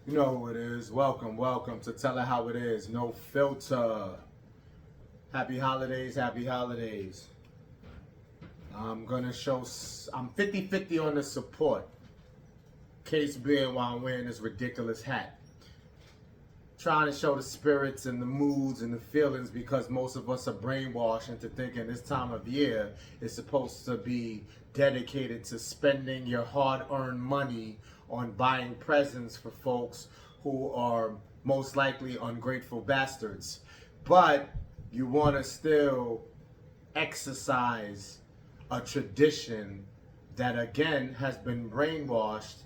You know who it is. Welcome to Tell It How It Is. No filter. Happy holidays, happy holidays. I'm 50-50 on the support. Case being while I'm wearing this ridiculous hat. Trying to show the spirits and the moods and the feelings because most of us are brainwashed into thinking this time of year is supposed to be dedicated to spending your hard-earned money on buying presents for folks who are most likely ungrateful bastards. But you want to still exercise a tradition that again has been brainwashed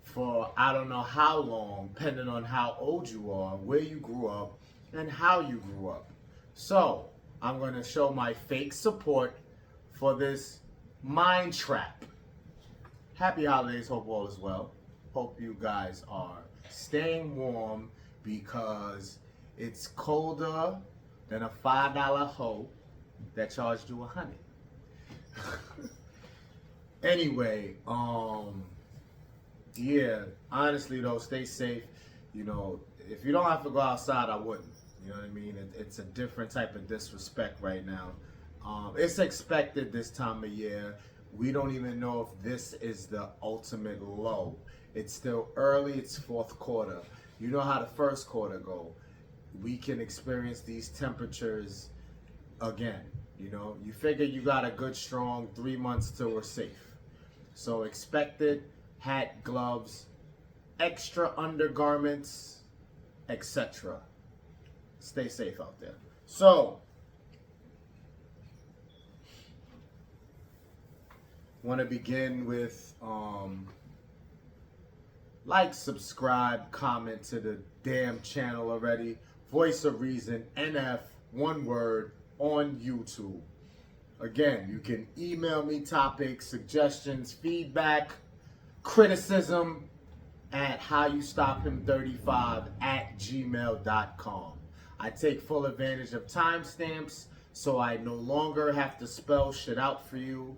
for I don't know how long, depending on how old you are, where you grew up, and how you grew up. So, I'm going to show my fake support for this mind trap. Happy holidays, hope all is well. Hope you guys are staying warm because it's colder than a $5 hoe that charged you $100. Anyway, yeah, honestly though, stay safe. You know, if you don't have to go outside, I wouldn't. You know what I mean? It's a different type of disrespect right now. It's expected this time of year. We don't even know if this is the ultimate low. It's still early, it's fourth quarter. You know how the first quarter go. We can experience these temperatures again. You know, you figure you got a good strong 3 months till we're safe. So expect it. Hat, gloves, extra undergarments, etc. Stay safe out there. So, want to begin with like, subscribe, comment to the damn channel already. Voice of Reason NF, one word, on YouTube. Again, you can email me topics, suggestions, feedback, criticism at howustophim35@gmail.com. I take full advantage of timestamps, so I no longer have to spell shit out for you.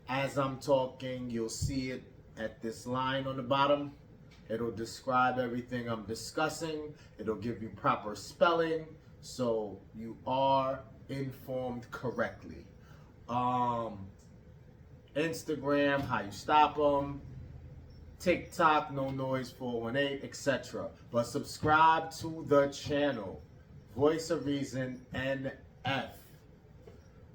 As I'm talking, you'll see it at this line on the bottom. It'll describe everything I'm discussing. It'll give you proper spelling, so you are informed correctly. Instagram, how you stop them. TikTok, no noise 418, etc. But subscribe to the channel, Voice of Reason NF.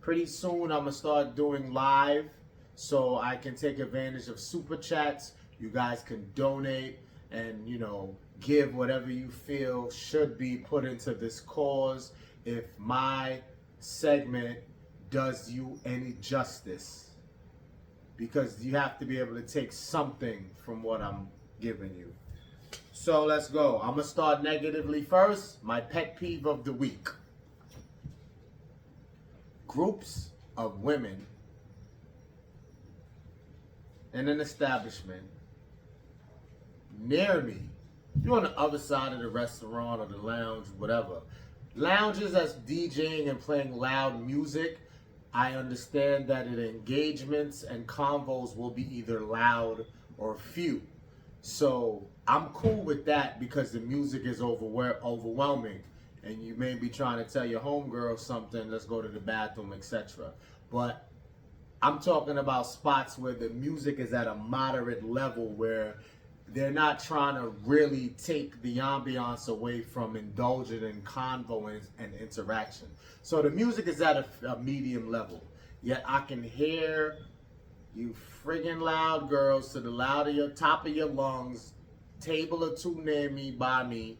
Pretty soon I'm gonna start doing live, so I can take advantage of super chats. You guys can donate and, you know, give whatever you feel should be put into this cause if my segment does you any justice. Because you have to be able to take something from what I'm giving you. So let's go. I'm going to start negatively first. My pet peeve of the week. Groups of women in an establishment near me. You're on the other side of the restaurant or the lounge, whatever. Lounges that's DJing and playing loud music. I understand that in engagements and convos will be either loud or few. So I'm cool with that because the music is overwhelming. And you may be trying to tell your homegirl something, let's go to the bathroom, etc. But I'm talking about spots where the music is at a moderate level where they're not trying to really take the ambiance away from indulging in convo and interaction. So the music is at a medium level. Yet I can hear you friggin' loud girls to the loud of your top of your lungs, table or two near me, by me.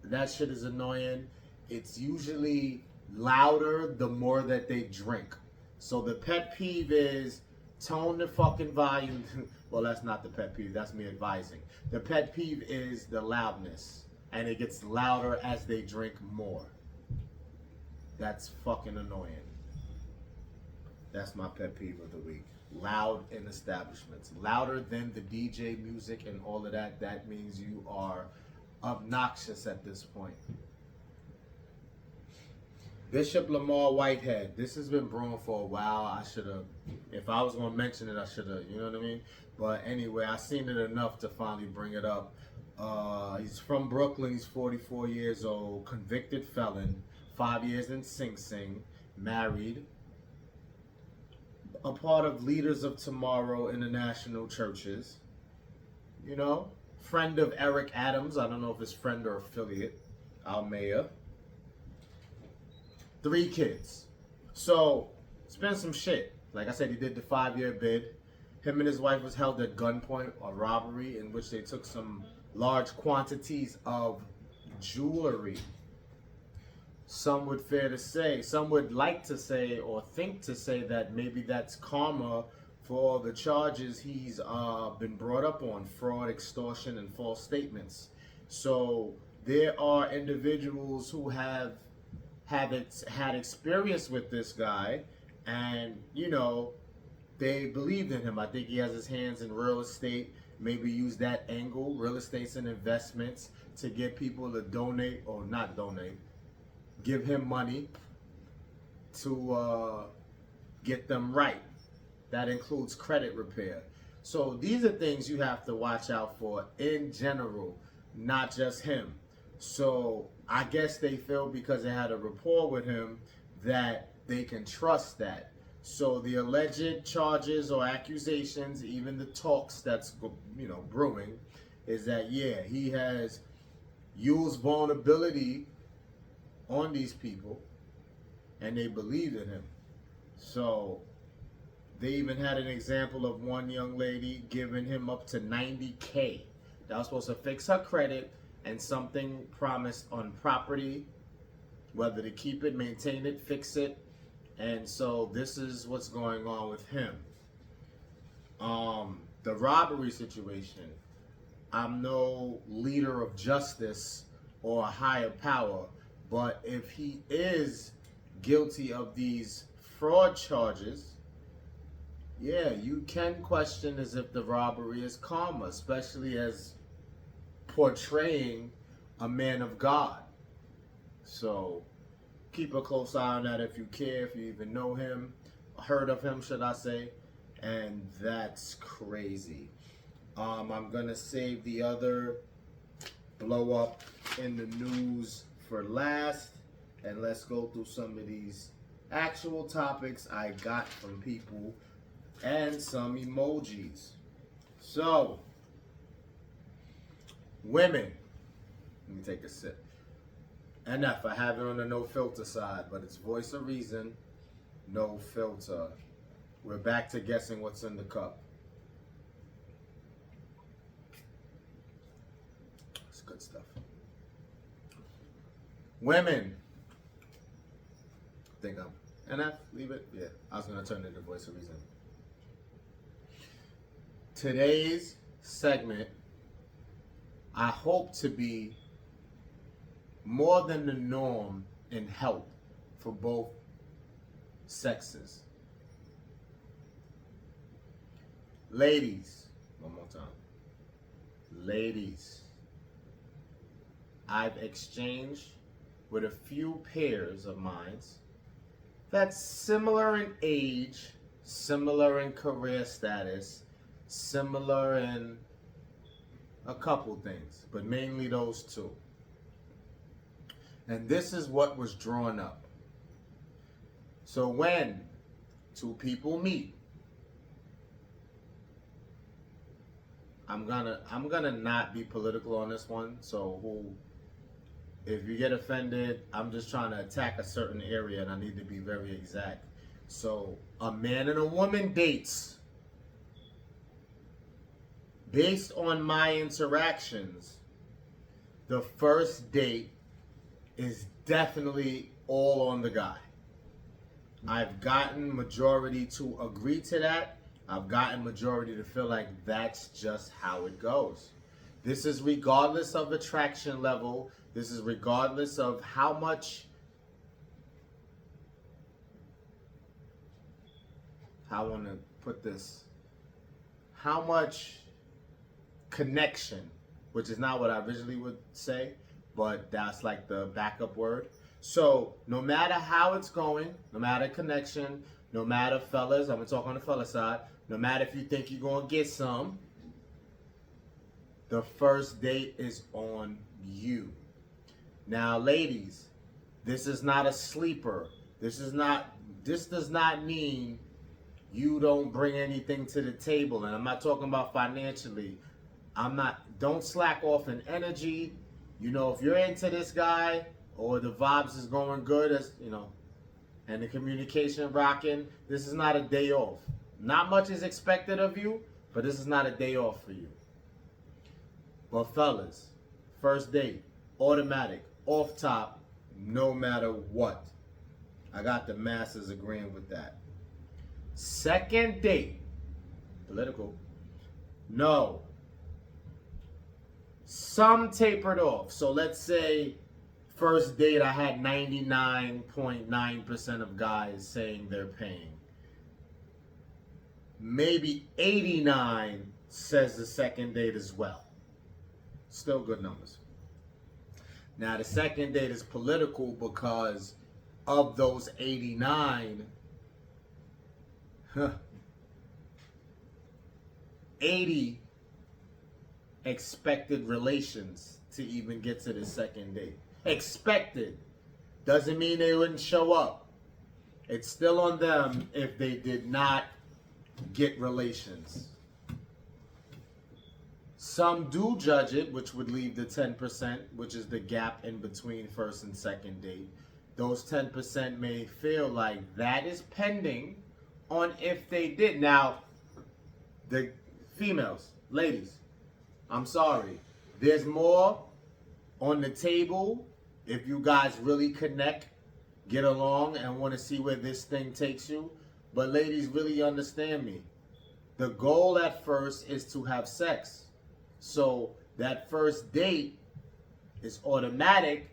That shit is annoying. It's usually louder the more that they drink. So the pet peeve is tone the fucking volume. Well, that's not the pet peeve. That's me advising. The pet peeve is the loudness. And it gets louder as they drink more. That's fucking annoying. That's my pet peeve of the week. Loud in establishments. Louder than the DJ music and all of that. That means you are obnoxious at this point. Bishop Lamor Whitehead. This has been brewing for a while. I should have, if I was going to mention it, I should have, you know what I mean? But anyway, I seen it enough to finally bring it up. He's from Brooklyn. He's 44 years old, convicted felon, 5 years in Sing Sing, married, a part of Leaders of Tomorrow International Churches. You know, friend of Eric Adams. I don't know if it's friend or affiliate. Almea. 3 kids. So, it's been some shit. Like I said, he did the 5-year bid. Him and his wife was held at gunpoint, a robbery in which they took some large quantities of jewelry. Some would like to say or think to say that maybe that's karma for all the charges he's been brought up on: fraud, extortion, and false statements. So there are individuals who have had experience with this guy, and you know, they believed in him. I think he has his hands in real estate. Maybe use that angle, real estate's and investments, to get people to donate or not donate, give him money to get them right. That includes credit repair. So these are things you have to watch out for in general, not just him. So I guess they feel because they had a rapport with him that they can trust that. So the alleged charges or accusations, even the talks that's, you know, brewing, is that, yeah, he has used vulnerability on these people and they believed in him. So they even had an example of one young lady giving him up to $90K. That was supposed to fix her credit and something promised on property, whether to keep it, maintain it, fix it. And so this is what's going on with him. The robbery situation. I'm no leader of justice or a higher power, but if he is guilty of these fraud charges, yeah, you can question as if the robbery is karma, especially as portraying a man of God. So keep a close eye on that if you care, if you even know him, heard of him, should I say. And that's crazy. I'm gonna save the other blow up in the news for last, and let's go through some of these actual topics I got from people and some emojis. So, women, let me take a sip. NF, I have it on the no filter side, but it's Voice of Reason, no filter. We're back to guessing what's in the cup. It's good stuff. Women. Think I'm NF, leave it? Yeah, I was gonna turn it to Voice of Reason. Today's segment, I hope to be more than the norm in help for both sexes. Ladies, one more time. Ladies, I've exchanged with a few pairs of mine that's similar in age, similar in career status, similar in a couple things, but mainly those two. And this is what was drawn up. So when two people meet, I'm gonna not be political on this one. So if you get offended, I'm just trying to attack a certain area and I need to be very exact. So a man and a woman dates. Based on my interactions, the first date is definitely all on the guy. I've gotten majority to agree to that. I've gotten majority to feel like that's just how it goes. This is regardless of attraction level. This is regardless of how much, how I want to put this, how much connection, which is not what I originally would say, but that's like the backup word. So no matter how it's going, no matter connection, no matter fellas, I'm gonna talk on the fella side, no matter if you think you're gonna get some, the first date is on you. Now, ladies, this is not a sleeper. This does not mean you don't bring anything to the table. And I'm not talking about financially. Don't slack off in energy. You know, if you're into this guy or the vibes is going good, as you know, and the communication rocking, this is not a day off. Not much is expected of you, but this is not a day off for you. But fellas, first date, automatic, off top, no matter what. I got the masses agreeing with that. Second date, political, no. Some tapered off. So let's say first date I had 99.9% of guys saying they're paying. Maybe 89 says the second date as well. Still good numbers. Now the second date is political because of those 89, 80 expected relations to even get to the second date. Expected. Doesn't mean they wouldn't show up. It's still on them if they did not get relations. Some do judge it, which would leave the 10%, which is the gap in between first and second date. Those 10% may feel like that is pending on if they did. Now, the females, ladies, I'm sorry. There's more on the table if you guys really connect, get along, and want to see where this thing takes you. But ladies, really understand me. The goal at first is to have sex. So that first date is automatic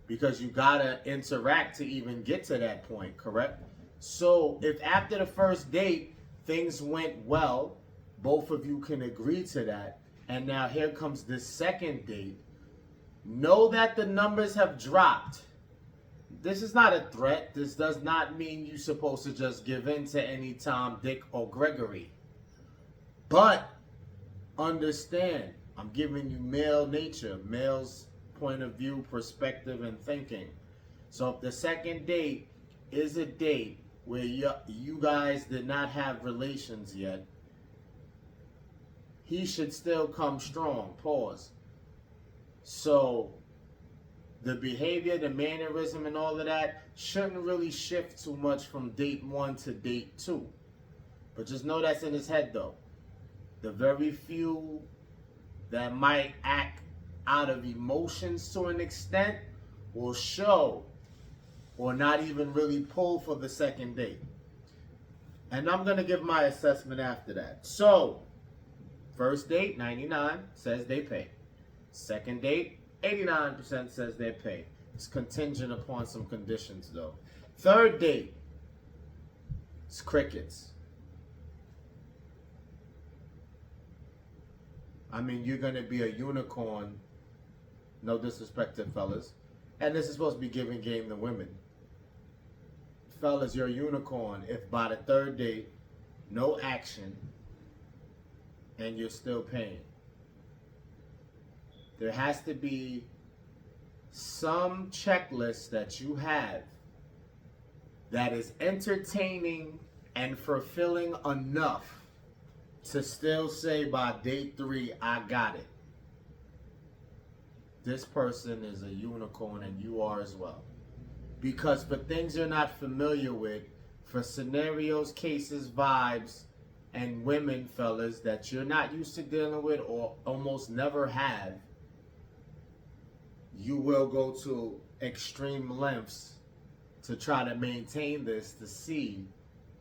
because you gotta interact to even get to that point, correct? So if after the first date things went well, both of you can agree to that, and now here comes the second date, know that the numbers have dropped. This is not a threat. This does not mean you're supposed to just give in to any Tom, Dick, or Gregory. But understand, I'm giving you male nature, male's point of view, perspective, and thinking. So if the second date is a date where you guys did not have relations yet, he should still come strong. Pause. So the behavior, the mannerism, and all of that shouldn't really shift too much from date 1 to date 2. But just know that's in his head, though. The very few that might act out of emotions to an extent will show or not even really pull for the second date. And I'm going to give my assessment after that. So, first date, 99 says they pay. Second date, 89% says they pay. It's contingent upon some conditions, though. Third date, it's crickets. I mean, you're going to be a unicorn. No disrespect to fellas. And this is supposed to be giving game to women. Fellas, you're a unicorn if by the third date, no action, and you're still paying. There has to be some checklist that you have that is entertaining and fulfilling enough to still say by date 3, I got it. This person is a unicorn and you are as well. Because for things you're not familiar with, for scenarios, cases, vibes, and women, fellas, that you're not used to dealing with or almost never have, you will go to extreme lengths to try to maintain this to see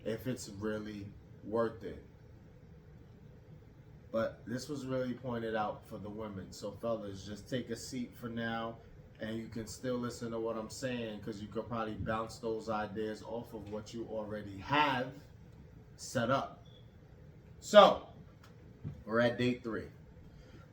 if it's really worth it. But this was really pointed out for the women. So fellas, just take a seat for now, and you can still listen to what I'm saying, because you could probably bounce those ideas off of what you already have set up. So, we're at date 3.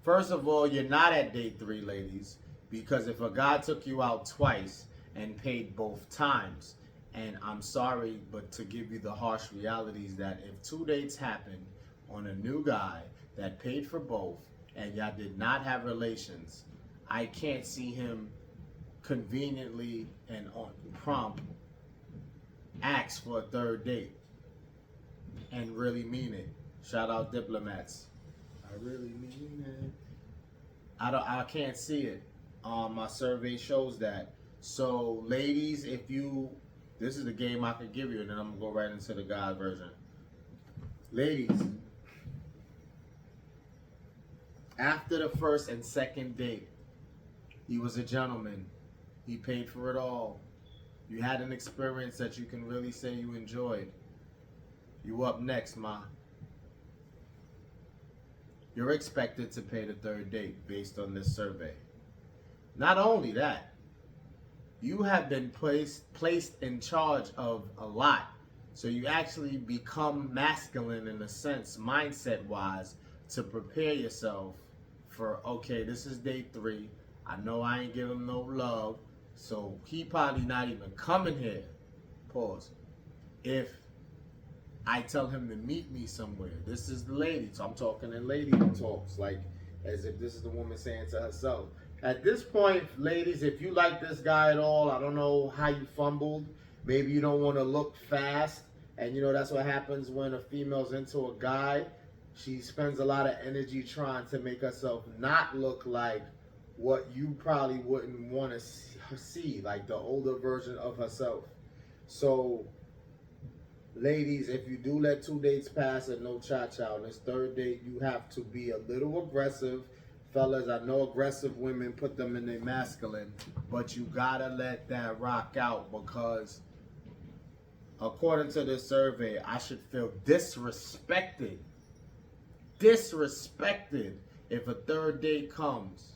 First of all, you're not at date 3, ladies, because if a guy took you out twice and paid both times, and I'm sorry, but to give you the harsh realities that if 2 dates happen on a new guy that paid for both, and y'all did not have relations, I can't see him conveniently and on prompt ask for a third date and really mean it. Shout out diplomats. I really mean it. I can't see it. My survey shows that. So ladies, if you, this is the game I could give you, and then I'm gonna go right into the guy version. Ladies, after the first and second date, he was a gentleman. He paid for it all. You had an experience that you can really say you enjoyed. You up next, ma. You're expected to pay the third date based on this survey. Not only that, you have been placed in charge of a lot. So you actually become masculine in a sense, mindset-wise, to prepare yourself for, okay, this is day 3. I know I ain't giving him no love, so he probably not even coming here. Pause. If I tell him to meet me somewhere. This is the lady. So I'm talking in lady talks, like as if this is the woman saying to herself. At this point, ladies, if you like this guy at all, I don't know how you fumbled. Maybe you don't want to look fast. And you know, that's what happens when a female's into a guy. She spends a lot of energy trying to make herself not look like what you probably wouldn't want to see, like the older version of herself. So ladies, if you do let 2 dates pass and no cha-cha on this third date, you have to be a little aggressive. Fellas, I know aggressive women put them in their masculine, but you gotta let that rock out, because according to this survey, I should feel disrespected if a third date comes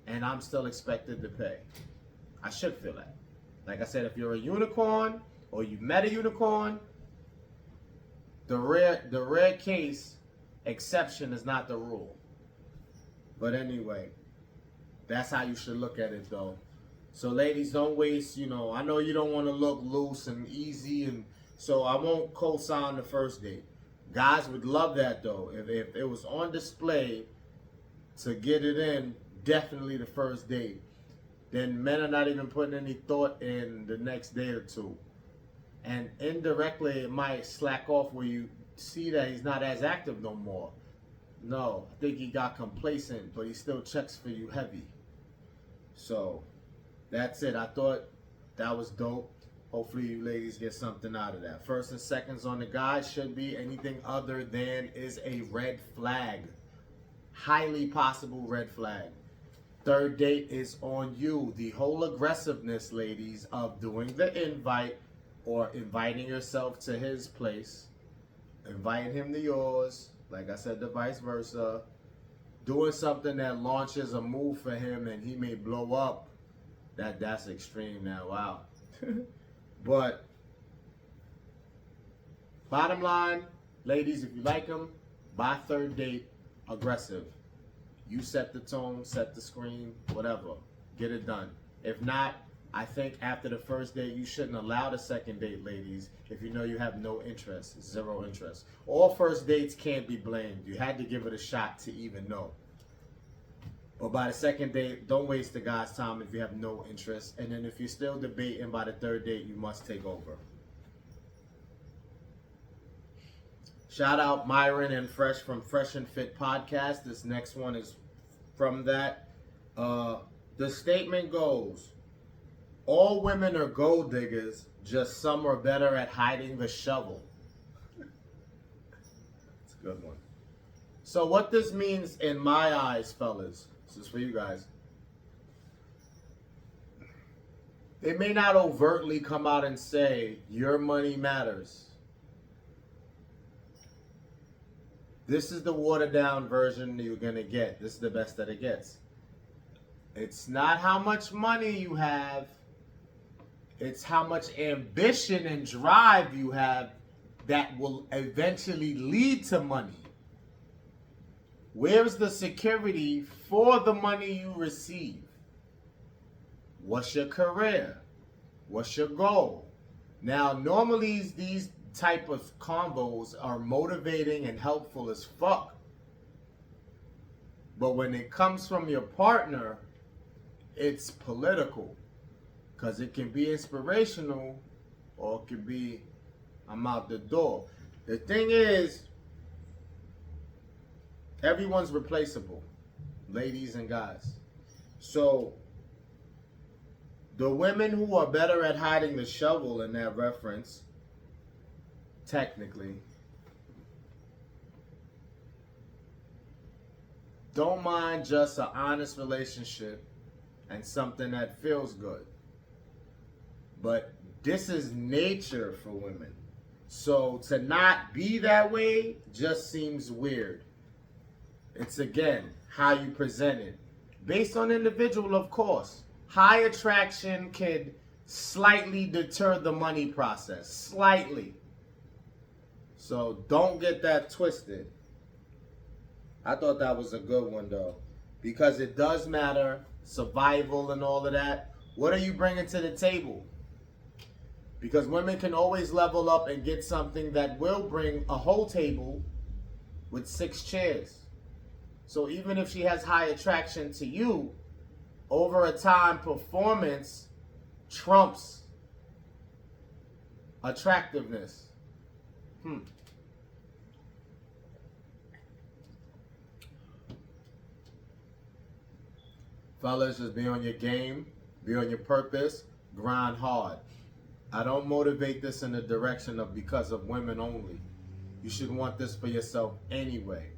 and I'm still expected to pay. I should feel that. Like I said, if you're a unicorn or you met a unicorn, the rare case exception is not the rule. But anyway, that's how you should look at it though. So ladies, don't waste, you know, I know you don't want to look loose and easy, and so I won't co-sign the first date. Guys would love that though. If it was on display to get it in, definitely the first date. Then men are not even putting any thought in the next day or two. And indirectly, it might slack off where you see that he's not as active no more. No, I think he got complacent, but he still checks for you heavy. So that's it. I thought that was dope. Hopefully you ladies get something out of that. First and seconds on the guy should be anything other than is a red flag. Highly possible red flag. Third date is on you. The whole aggressiveness, ladies, of doing the invite or inviting yourself to his place, inviting him to yours, like I said, the vice versa, doing something that launches a move for him and he may blow up, that's extreme now, wow. But bottom line, ladies, if you like him, by third date, aggressive. You set the tone, set the screen, whatever. Get it done. If not, I think after the first date, you shouldn't allow the second date, ladies, if you know you have no interest, 0 interest. All first dates can't be blamed. You had to give it a shot to even know. But by the second date, don't waste the guy's time if you have no interest. And then if you're still debating by the third date, you must take over. Shout out Myron and Fresh from Fresh and Fit Podcast. This next one is from that. The statement goes, all women are gold diggers, just some are better at hiding the shovel. It's a good one. So what this means in my eyes, fellas, this is for you guys. They may not overtly come out and say, your money matters. This is the watered down version you're going to get. This is the best that it gets. It's not how much money you have. It's how much ambition and drive you have that will eventually lead to money. Where's the security for the money you receive? What's your career? What's your goal? Now, normally these type of combos are motivating and helpful as fuck. But when it comes from your partner, it's political. Because it can be inspirational or it can be, I'm out the door. The thing is, everyone's replaceable, ladies and guys. So, the women who are better at hiding the shovel in that reference, technically, don't mind just an honest relationship and something that feels good. But this is nature for women. So to not be that way just seems weird. It's again, how you present it. Based on individual, of course. High attraction can slightly deter the money process. Slightly. So don't get that twisted. I thought that was a good one though. Because it does matter. Survival and all of that. What are you bringing to the table? Because women can always level up and get something that will bring a whole table with 6 chairs. So even if she has high attraction to you, over a time, performance trumps attractiveness. Fellas, just be on your game, be on your purpose, grind hard. I don't motivate this in the direction of because of women only. You should want this for yourself anyway.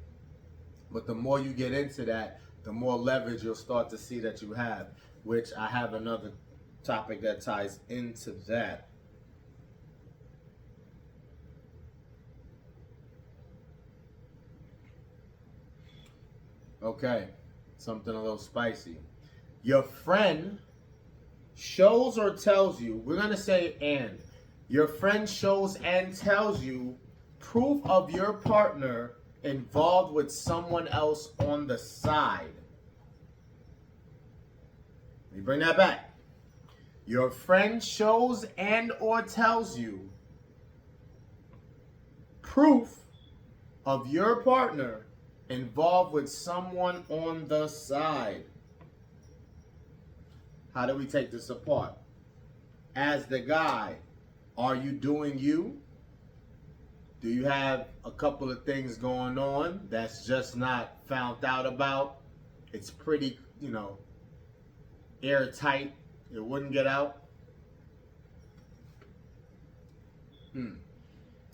But the more you get into that, the more leverage you'll start to see that you have, which I have another topic that ties into that. Okay, something a little spicy. Your friend shows or tells you, we're going to say and. Your friend shows and tells you proof of your partner involved with someone else on the side. Let me bring that back. Your friend shows and or tells you proof of your partner involved with someone on the side. How do we take this apart? As the guy, are you doing you? Do you have a couple of things going on that's just not found out about? It's pretty, airtight. It wouldn't get out.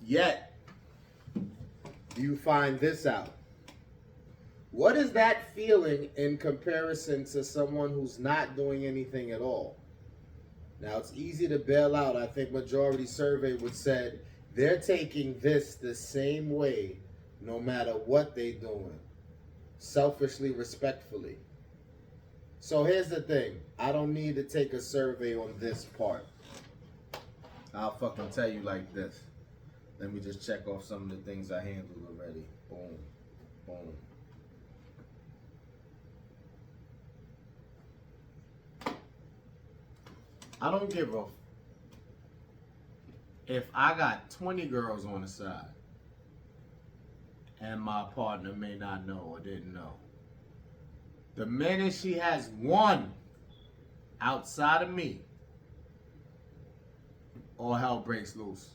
Yet, do you find this out? What is that feeling in comparison to someone who's not doing anything at all? Now, it's easy to bail out. I think majority survey would said they're taking this the same way no matter what they're doing. Selfishly, respectfully. So here's the thing. I don't need to take a survey on this part. I'll fucking tell you like this. Let me just check off some of the things I handled already. Boom. Boom. I don't give a if I got 20 girls on the side and my partner may not know or didn't know. The minute she has one outside of me, all hell breaks loose.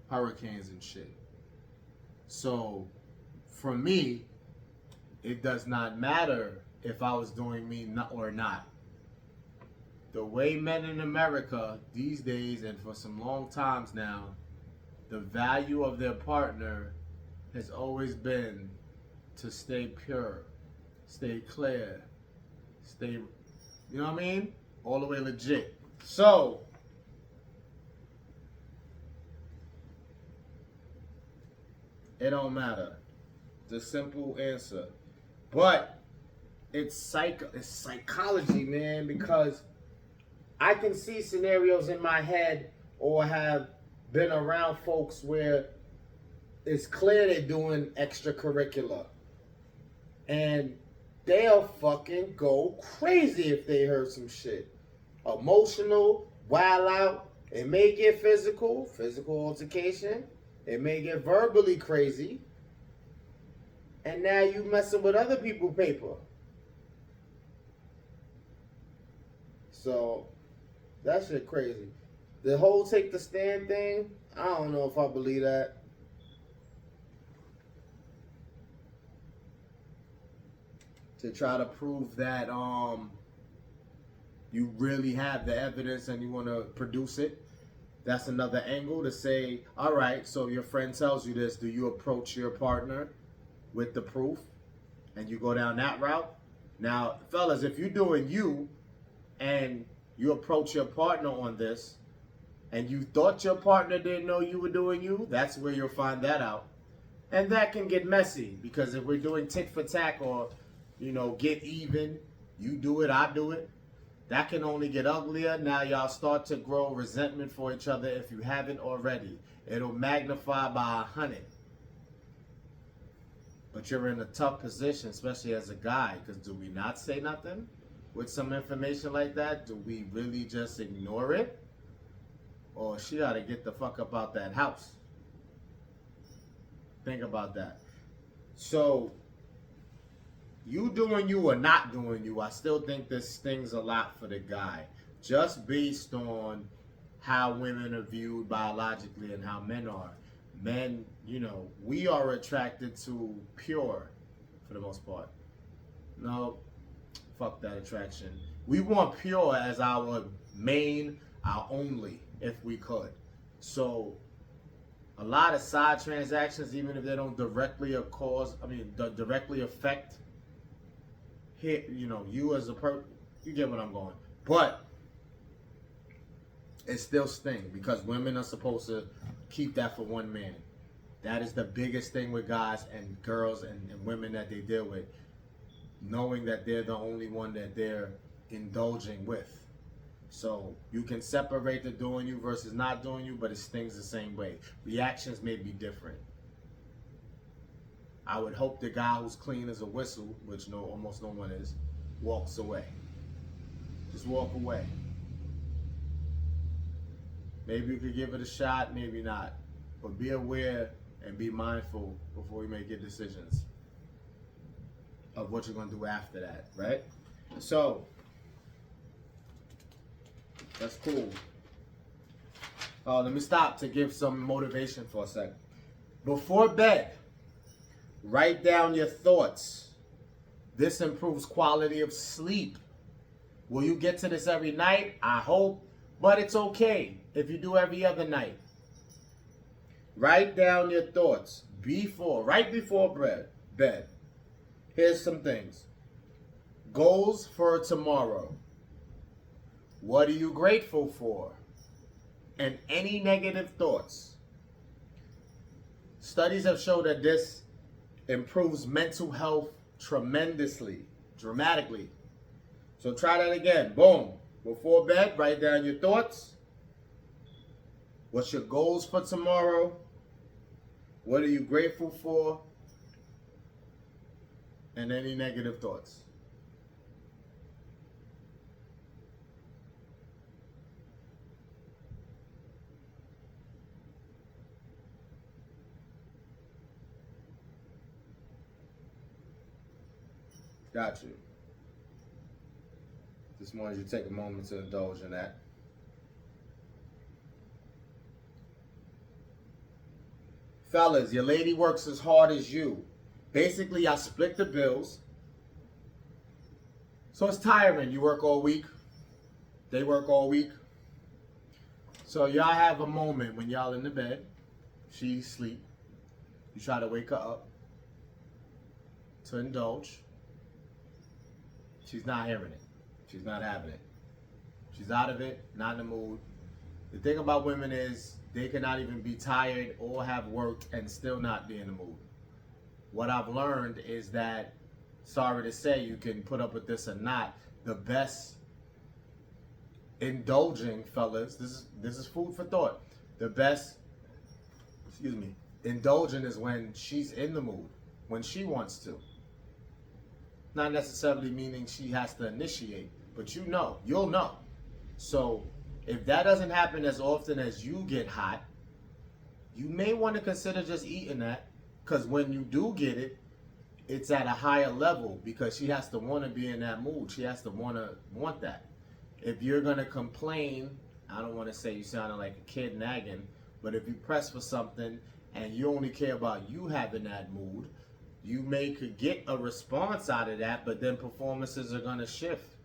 Hurricanes and shit. So, for me, it does not matter if I was doing me or not. The way men in America these days and for some long times now, the value of their partner has always been to stay pure, stay clear, stay, you know what I mean? All the way legit. So, it don't matter. The simple answer. But it's psychology, man, because I can see scenarios in my head or have been around folks where it's clear they're doing extracurricular. And they'll fucking go crazy if they heard some shit. Emotional, wild out. It may get physical altercation. It may get verbally crazy. and now you messing with other people's paper. So that shit crazy. The whole take the stand thing, I don't know if I believe that. To try to prove that you really have the evidence and you want to produce it. That's another angle to say, all right, so your friend tells you this, do you approach your partner with the proof and you go down that route? Now, fellas, if you're doing you and you approach your partner on this and you thought your partner didn't know you were doing you, that's where you'll find that out. And that can get messy because if we're doing tit for tat or, get even, you do it, I do it, that can only get uglier. Now y'all start to grow resentment for each other if you haven't already. It'll magnify by 100. But you're in a tough position, especially as a guy, because do we not say nothing with some information like that? Do we really just ignore it? Or she got to get the fuck up out that house. Think about that. So, you doing you or not doing you, I still think this stings a lot for the guy. Just based on how women are viewed biologically and how men are. Men, we are attracted to pure for the most part. No, fuck that attraction. We want pure as our main, our only, if we could. So, a lot of side transactions, even if they don't directly directly affect you as a person, you get what I'm going. But it still stings because women are supposed to keep that for one man. That is the biggest thing with guys and girls and women that they deal with. Knowing that they're the only one that they're indulging with. So you can separate the doing you versus not doing you, but it stings the same way. Reactions may be different. I would hope the guy who's clean as a whistle, which almost no one is, walks away. Just walk away. Maybe you could give it a shot, maybe not. But be aware and be mindful before you make your decisions of what you're going to do after that, right? So, that's cool. Let me stop to give some motivation for a second. Before bed, write down your thoughts. This improves quality of sleep. Will you get to this every night? I hope, but it's okay if you do every other night. Write down your thoughts right before bed. Here's some things. Goals for tomorrow. What are you grateful for? And any negative thoughts. Studies have shown that this improves mental health dramatically. So try that again. Boom. Before bed, write down your thoughts. What's your goals for tomorrow? What are you grateful for? And any negative thoughts. Got you. Just wanted you to take a moment to indulge in that. Fellas, your lady works as hard as you. Basically, y'all split the bills. So it's tiring. You work all week. They work all week. So y'all have a moment when y'all in the bed. She sleep. You try to wake her up to indulge. She's not hearing it. She's not having it. She's out of it, not in the mood. The thing about women is they cannot even be tired or have work and still not be in the mood. What I've learned is that, sorry to say, you can put up with this or not, the best indulging, fellas, this is food for thought. The best, indulging is when she's in the mood, when she wants to. Not necessarily meaning she has to initiate, but you'll know. So if that doesn't happen as often as you get hot, you may want to consider just eating that, because when you do get it, it's at a higher level because she has to want to be in that mood. She has to want that. If you're going to complain, I don't want to say you sounding like a kid nagging, but if you press for something and you only care about you having that mood, you could get a response out of that, but then performances are going to shift.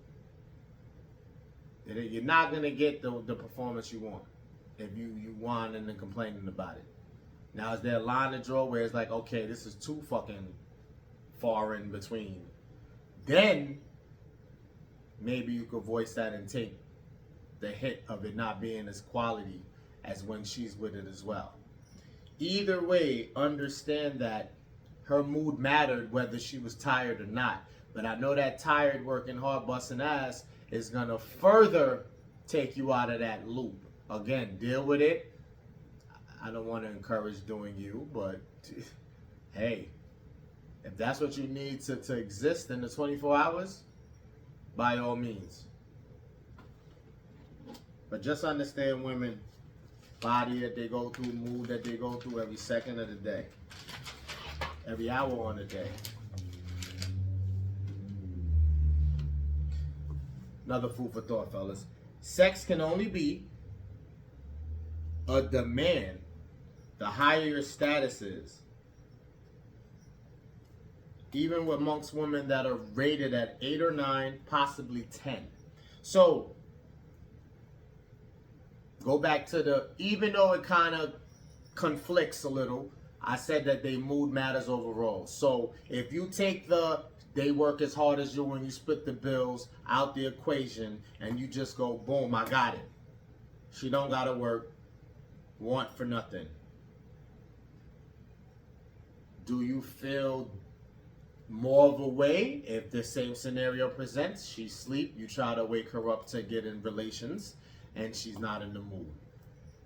You're not going to get the performance you want if you whining and complaining about it. Now, is there a line to draw where it's like, okay, this is too fucking far in between? Then maybe you could voice that and take the hit of it not being as quality as when she's with it as well. Either way, understand that her mood mattered whether she was tired or not. But I know that tired, working hard, busting ass is going to further take you out of that loop. Again, deal with it. I don't want to encourage doing you, but hey, if that's what you need to exist in the 24 hours, by all means. But just understand women, body that they go through, mood that they go through every second of the day, every hour on the day. Another food for thought, fellas. Sex can only be a demand the higher your status is. Even amongst women that are rated at 8 or 9, possibly 10. So, go back to even though it kind of conflicts a little, I said that their mood matters overall. So, if you take they work as hard as you and you split the bills out the equation and you just go, boom, I got it. She don't got to work, want for nothing. Do you feel more of a way if the same scenario presents? She sleep, you try to wake her up to get in relations, and she's not in the mood.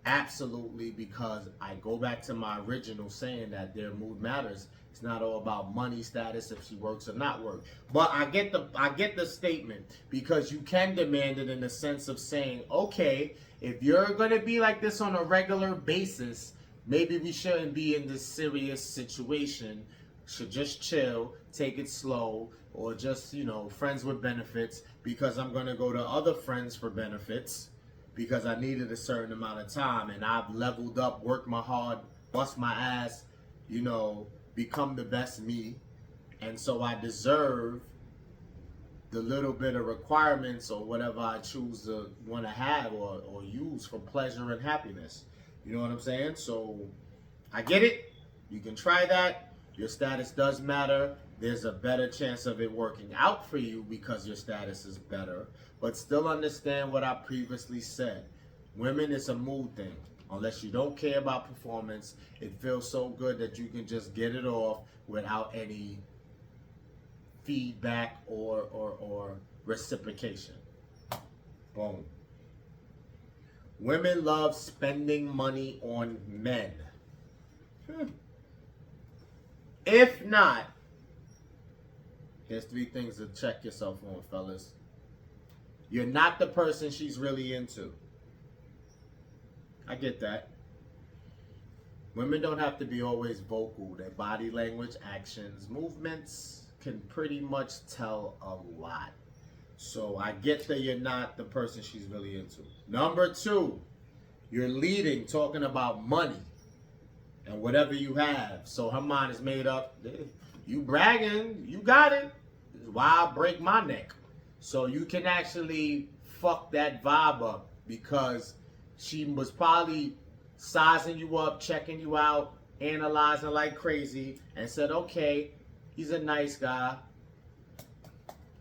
Absolutely, because I go back to my original saying that their mood matters. It's not all about money status, if she works or not work. But I get the statement, because you can demand it in the sense of saying, okay, if you're gonna be like this on a regular basis, maybe we shouldn't be in this serious situation. Should just chill, take it slow, or just, friends with benefits, because I'm going to go to other friends for benefits because I needed a certain amount of time and I've leveled up, worked my hard, bust my ass, become the best me. And so I deserve the little bit of requirements or whatever I choose to want to have or use for pleasure and happiness. You know what I'm saying? So I get it. You can try that. Your status does matter. There's a better chance of it working out for you because your status is better. But still understand what I previously said. Women, it's a mood thing. Unless you don't care about performance, it feels so good that you can just get it off without any feedback or reciprocation. Boom. Women love spending money on men. If not, here's 3 things to check yourself on, fellas. You're not the person she's really into. I get that. Women don't have to be always vocal. Their body language, actions, movements can pretty much tell a lot. So I get that you're not the person she's really into. Number 2, you're leading, talking about money and whatever you have. So her mind is made up. You bragging, you got it. Why I break my neck? So you can actually fuck that vibe up because she was probably sizing you up, checking you out, analyzing like crazy, and said, okay, he's a nice guy.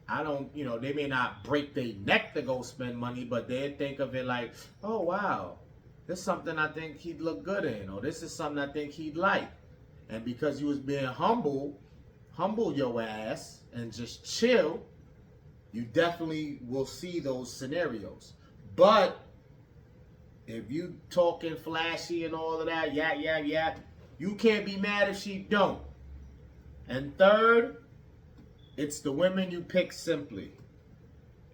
I don't, they may not break their neck to go spend money, but they think of it like, oh, wow, this is something I think he'd look good in, or this is something I think he'd like. And because you was being humble your ass and just chill, you definitely will see those scenarios. But if you talking flashy and all of that, yeah, you can't be mad if she don't. And third, it's the women you pick simply.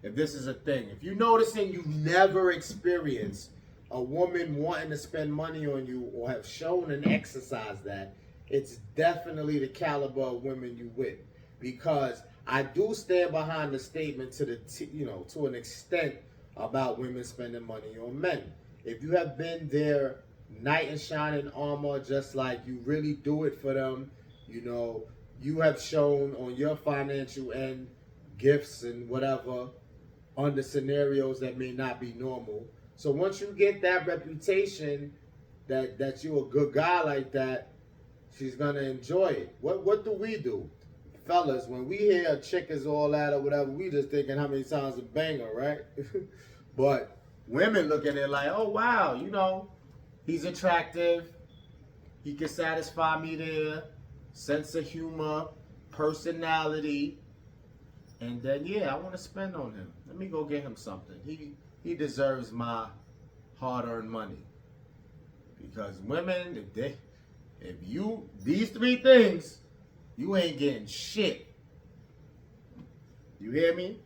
If this is a thing. If you're noticing you never experienced a woman wanting to spend money on you or have shown and exercised that, it's definitely the caliber of women you with. Because I do stand behind the statement to to an extent about women spending money on men. If you have been their knight in shining armor, just like you really do it for them, you have shown on your financial end gifts and whatever under scenarios that may not be normal. So once you get that reputation that you're a good guy like that, she's gonna enjoy it. What do we do? Fellas, when we hear a chick is all that or whatever, we just thinking how many times a banger, right? But women look at it like, oh wow, he's attractive, he can satisfy me there, sense of humor, personality, and then I want to spend on him. Let me go get him something. He deserves my hard-earned money. Because women, if these three things, you ain't getting shit. You hear me?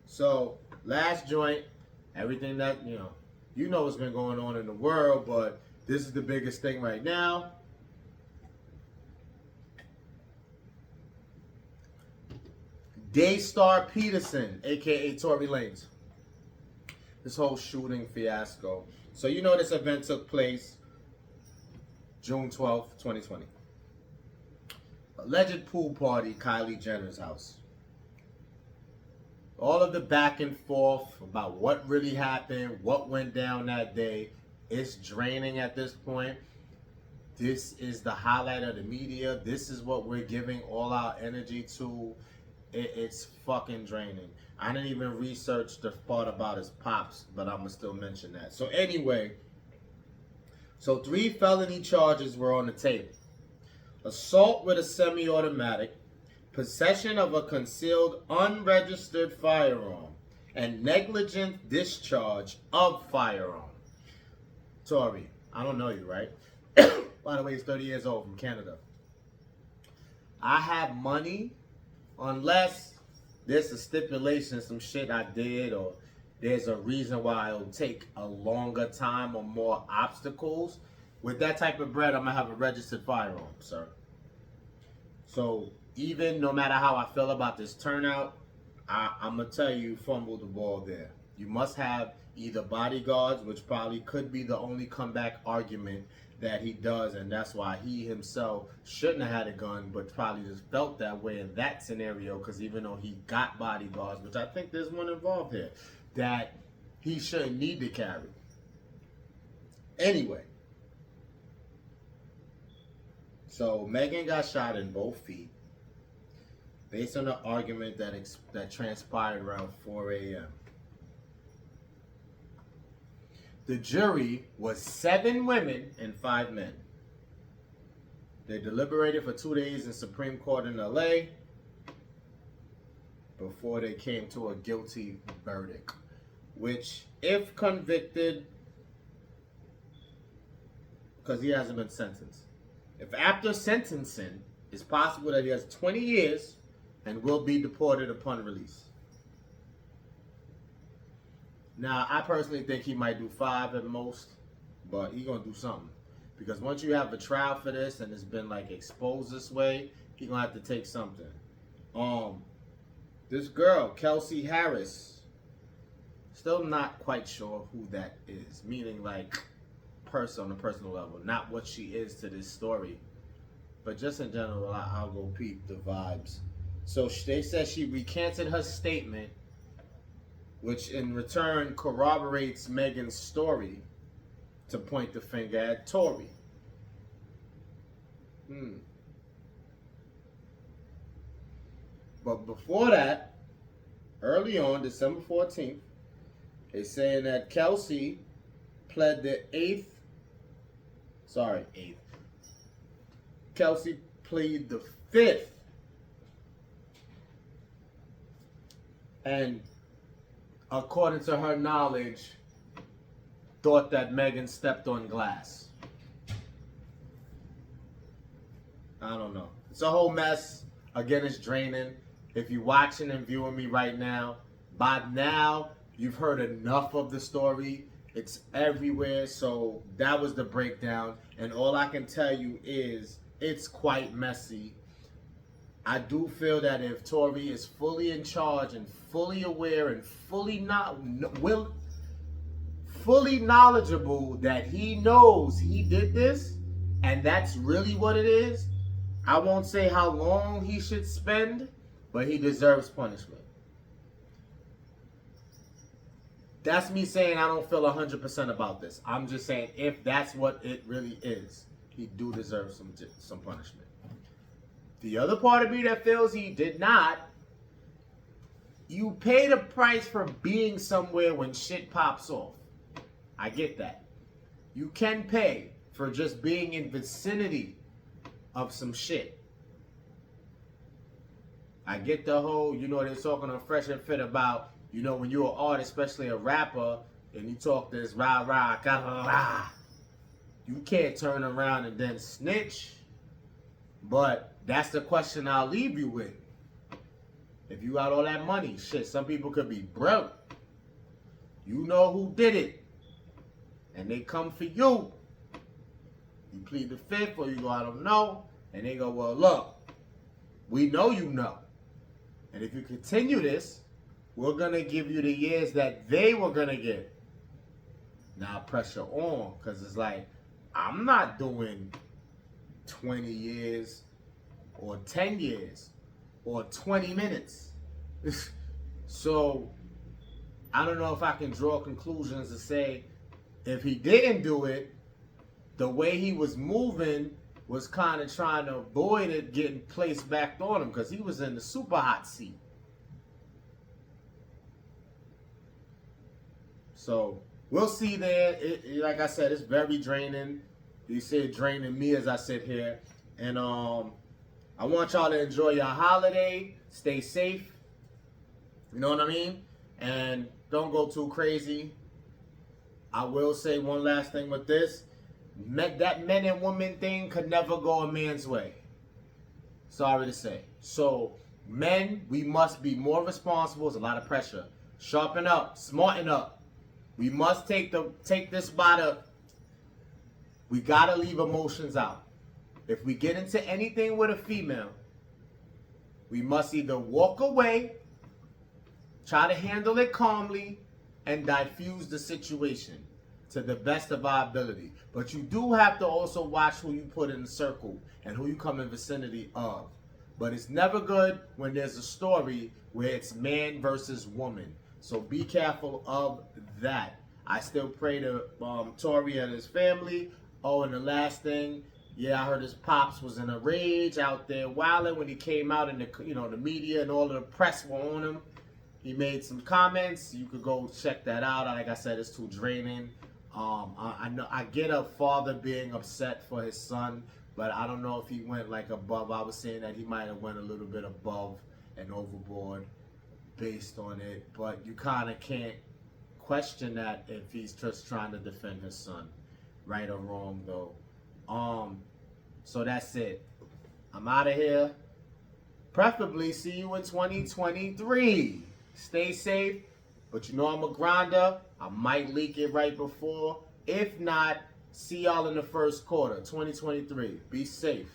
So, last joint, everything that, what's been going on in the world, but this is the biggest thing right now. Daystar Peterson, a.k.a. Tory Lanez. This whole shooting fiasco. So, this event took place June 12th, 2020. Alleged pool party, Kylie Jenner's house. All of the back and forth about what really happened, what went down that day, it's draining at this point. This is the highlight of the media. This is what we're giving all our energy to. It's fucking draining. I didn't even research the part about his pops, but I'm going to still mention that. So anyway, 3 felony charges were on the table. Assault with a semi-automatic, possession of a concealed unregistered firearm, and negligent discharge of firearm. Tory, I don't know you, right? By the way, he's 30 years old from Canada. I have money unless there's a stipulation, some shit I did, or there's a reason why it'll take a longer time or more obstacles. With that type of bread, I'm going to have a registered firearm, sir. So even no matter how I feel about this turnout, I'm going to tell you fumbled the ball there. You must have either bodyguards, which probably could be the only comeback argument that he does, and that's why he himself shouldn't have had a gun, but probably just felt that way in that scenario, because even though he got bodyguards, which I think there's one involved here, that he shouldn't need to carry. Anyway, so Megan got shot in both feet based on an argument that transpired around 4 a.m. The jury was 7 women and 5 men. They deliberated for 2 days in Supreme Court in LA before they came to a guilty verdict, which, if convicted, because he hasn't been sentenced, if after sentencing, it's possible that he has 20 years and will be deported upon release. Now, I personally think he might do 5 at most, but he's going to do something. Because once you have a trial for this and it's been exposed this way, he's going to have to take something. This girl, Kelsey Harris, still not quite sure who that is. Meaning on a personal level. Not what she is to this story. But just in general, I'll go peep the vibes. So they said she recanted her statement, which in return corroborates Megan's story to point the finger at Tory. But before that, early on, December 14th, they're saying that Kelsey pled the 8th. Kelsey pleaded the 5th. And according to her knowledge, thought that Megan stepped on glass. I don't know. It's a whole mess. Again, it's draining. If you're watching and viewing me right now, by now, you've heard enough of the story. It's everywhere. So that was the breakdown. And all I can tell you is it's quite messy. I do feel that if Tory is fully in charge and fully aware and fully knowledgeable that he knows he did this, and that's really what it is, I won't say how long he should spend, but he deserves punishment. That's me saying I don't feel 100% about this. I'm just saying if that's what it really is, he do deserve some punishment. The other part of me that feels he did not, you pay the price for being somewhere when shit pops off. I get that. You can pay for just being in vicinity of some shit. I get the whole, they're talking on Fresh and Fit about, when you're an artist, especially a rapper, and you talk this rah, rah, rah, rah, you can't turn around and then snitch. But that's the question I'll leave you with. If you got all that money, shit, some people could be broke. You know who did it. And they come for you. You plead the fifth or you go, I don't know. And they go, well, look, we know you know. And if you continue this, we're going to give you the years that they were going to get. Now pressure on, because it's like, I'm not doing 20 years or 10 years or 20 minutes. So I don't know if I can draw conclusions to say if he didn't do it, the way he was moving was kind of trying to avoid it getting placed back on him because he was in the super hot seat. So we'll see there. Like I said, it's very draining. You see it draining me as I sit here. And I want y'all to enjoy your holiday. Stay safe. You know what I mean? And don't go too crazy. I will say one last thing with this. That men and women thing could never go a man's way. Sorry to say. So, men, we must be more responsible. There's a lot of pressure. Sharpen up. Smarten up. We must take this by the... We gotta leave emotions out. If we get into anything with a female, we must either walk away, try to handle it calmly, and diffuse the situation to the best of our ability. But you do have to also watch who you put in the circle and who you come in vicinity of. But it's never good when there's a story where it's man versus woman. So be careful of that. I still pray to Tory and his family. Oh, and the last thing, yeah, I heard his pops was in a rage out there wilding when he came out in the the media and all of the press were on him. He made some comments. You could go check that out. Like I said, it's too draining. I get a father being upset for his son, but I don't know if he went like above. I was saying that he might have went a little bit above and overboard based on it, but you kind of can't question that if he's just trying to defend his son, right or wrong though. So that's it. I'm out of here. Preferably see you in 2023. Stay safe, but I'm a grinder. I might leak it right before. If not, see y'all in the first quarter, 2023. Be safe.